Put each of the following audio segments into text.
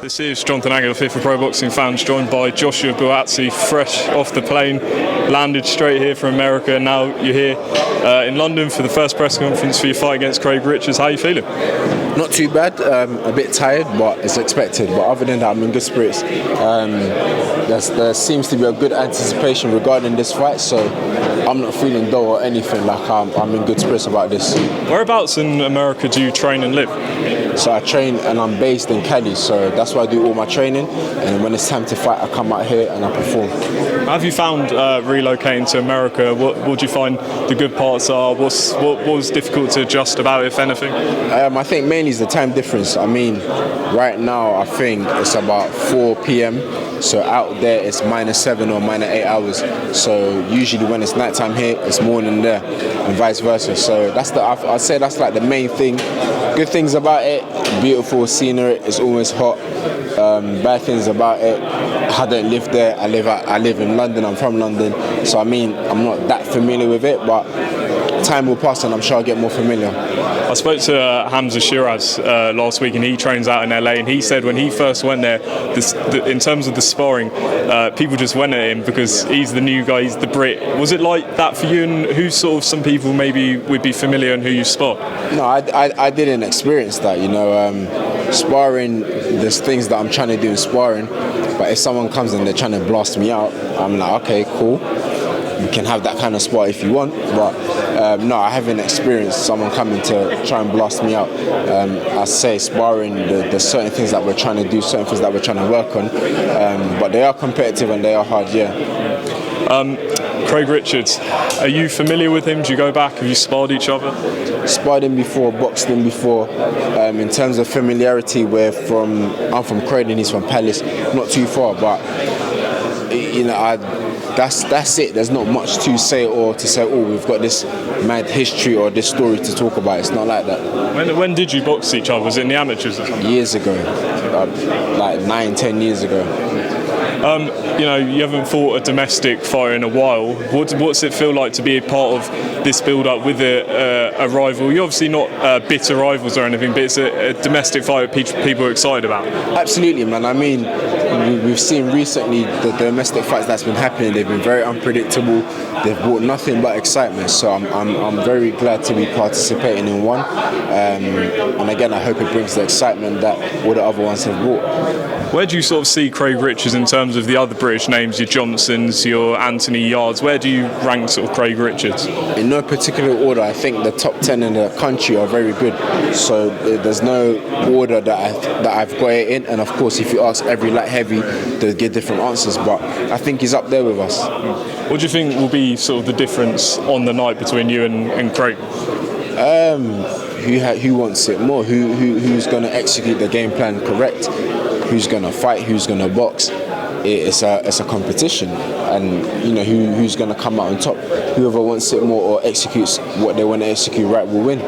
This is Jonathan Agger, Fit for Pro Boxing Fans, joined by Joshua Buatsi, fresh off the plane, landed straight here from America, and now you're here in London for the first press conference for your fight against Craig Richards. How are you feeling? Not too bad, a bit tired, but it's expected. But other than that, I'm in good spirits. There seems to be a good anticipation regarding this fight, so I'm not feeling dull or anything. Like I'm in good spirits about this. Whereabouts in America do you train and live? So I train and I'm based in Cali, so that's where I do all my training. And when it's time to fight, I come out here and I perform. How have you found relocating to America? What do you find the good parts are? What was difficult to adjust about, if anything? I think mainly is the time difference. I mean, right now I think it's about 4 p.m. So out there it's -7 or -8 hours. So usually when it's nighttime here, it's morning there, and vice versa. So I'd say that's like the main thing. Good things about it: beautiful scenery. It's always hot. Bad things about it: I don't live there. I live in London. I'm from London. So I mean, I'm not that familiar with it, but time will pass and I'm sure I'll get more familiar. I spoke to Hamza Shiraz last week, and he trains out in LA, and he said when he first went there, in terms of the sparring, people just went at him because he's the new guy, he's the Brit. Was it like that for you, and who sort of some people maybe would be familiar and who you spot? No, I didn't experience that, sparring, there's things that I'm trying to do in sparring, but if someone comes and they're trying to blast me out, I'm like, okay, cool. You can have that kind of spot if you want, but no, I haven't experienced someone coming to try and blast me out. I say sparring, there's certain things that we're trying to do, certain things that we're trying to work on, but they are competitive and they are hard, yeah. Craig Richards, are you familiar with him? Do you go back? Have you sparred each other? Sparred him before, boxed him before. In terms of familiarity, I'm from Croydon, he's from Palace, not too far, but that's it. There's not much to say we've got this mad history or this story to talk about. It's not like that. When did you box each other? Was it in the amateurs or something? Years ago, like 9-10 years ago. You haven't fought a domestic fighter in a while. What's it feel like to be a part of this build-up with a rival? You're obviously not bitter rivals or anything, but it's a domestic fight that people are excited about. Absolutely, man. I mean, we've seen recently the domestic fights that's been happening. They've been very unpredictable. They've brought nothing but excitement. So I'm very glad to be participating in one. And again, I hope it brings the excitement that all the other ones have brought. Where do you sort of see Craig Richards in terms of the other British names, your Johnsons, your Anthony Yards? Where do you rank sort of Craig Richards? In no particular order. I think the top 10 in the country are very good. So there's no order that I've got it in. And of course, if you ask every light heavy, they'll get different answers. But I think he's up there with us. What do you think will be sort of the difference on the night between you and Craig? Who wants it more? Who's going to execute the game plan correct? Who's going to fight? Who's going to box? It's a competition, and who's going to come out on top. Whoever wants it more or executes what they want to execute right will win.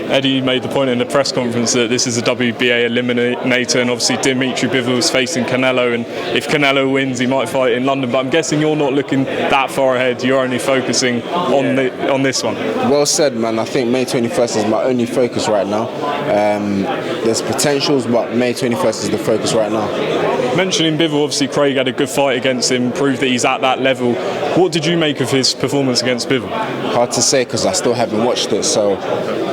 Eddie made the point in the press conference that this is a WBA eliminator, and obviously Dimitri-Bivol is facing Canelo, and if Canelo wins he might fight in London, but I'm guessing you're not looking that far ahead, you're only focusing on this one. Well said, man. I think May 21st is my only focus right now. There's potentials, but May 21st is the focus right now. Mentioning Bivol, obviously Craig had a good fight against him, proved that he's at that level. What did you make of his performance against Bivol? Hard to say because I still haven't watched it, so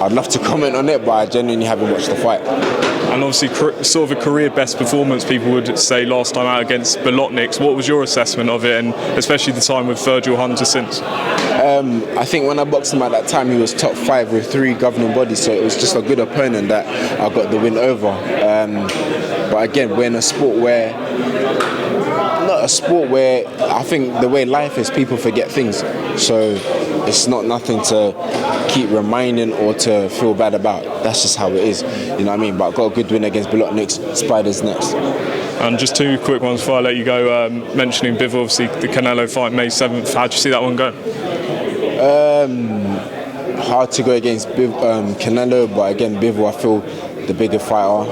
I'd love to comment on it, but I genuinely haven't watched the fight. And obviously sort of a career best performance, people would say, last time out against Bolotniks. What was your assessment of it, and especially the time with Virgil Hunter since? I think when I boxed him at that time, he was top 5 with 3 governing bodies, so it was just a good opponent that I got the win over. But again, we're in a sport where I think the way life is, people forget things. So it's not nothing to keep reminding or to feel bad about. That's just how it is. You know what I mean? But I got a good win against Bolotniks. Spiders next. And just 2 quick ones before I let you go. Mentioning Bivol, obviously the Canelo fight May 7th. How do you see that one go? Hard to go against Canelo, but again, Bivol, I feel the bigger fighter.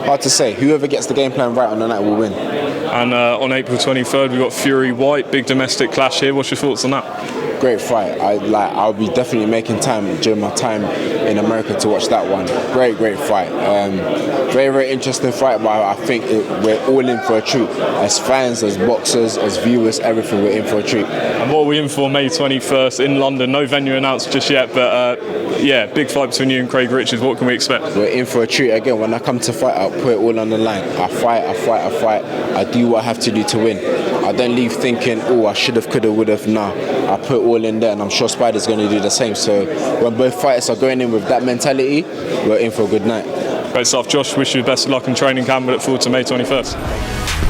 Hard to say. Whoever gets the game plan right on the night will win. And on April 23rd, we've got Fury-Whyte, big domestic clash here. What's your thoughts on that? Great fight. I'll be definitely making time during my time in America to watch that one. Great fight. Very interesting fight, but I think we're all in for a treat. As fans, as boxers, as viewers, everything, we're in for a treat. And what are we in for May 21st in London? No venue announced just yet, but big fight between you and Craig Richards. What can we expect? We're in for a treat again. When I come to fight, I'll put it all on the line. I fight. I do what I have to do to win. I don't leave thinking, oh, I should have, could have, would have. Nah, I put all in there, and I'm sure Spider's going to do the same. So when both fighters are going in with that mentality, we're in for a good night. Great stuff, Josh. Wish you the best of luck in training camp. We look forward to May 21st.